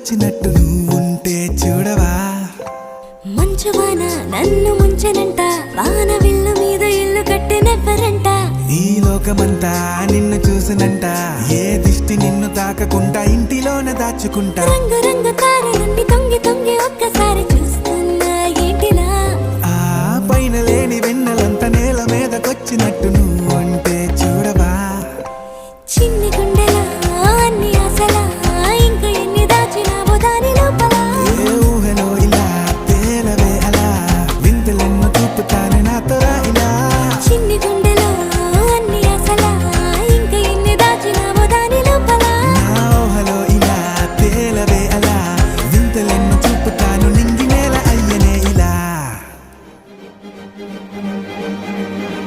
వచ్చినట్టు నువ్వుంటే చూడవా. మంచువాన నన్ను ముంచెనంట, వాన విల్లు మీద ఇల్లు కట్టినెవ్వరంట. ఈ లోకమంతా నిన్ను చూసినంట, ఏ దిష్టి నిన్ను తాకకుండా ఇంటిలోన దాచుకుంటా. రంగు రంగు తారలన్నీ తొంగి తొంగి ఒక్కసారి చూస్తున్నా ఏటిలా. ఆ పైన లేని వెన్నెలంత నేల మీదకొచ్చినట్టు నువ్వు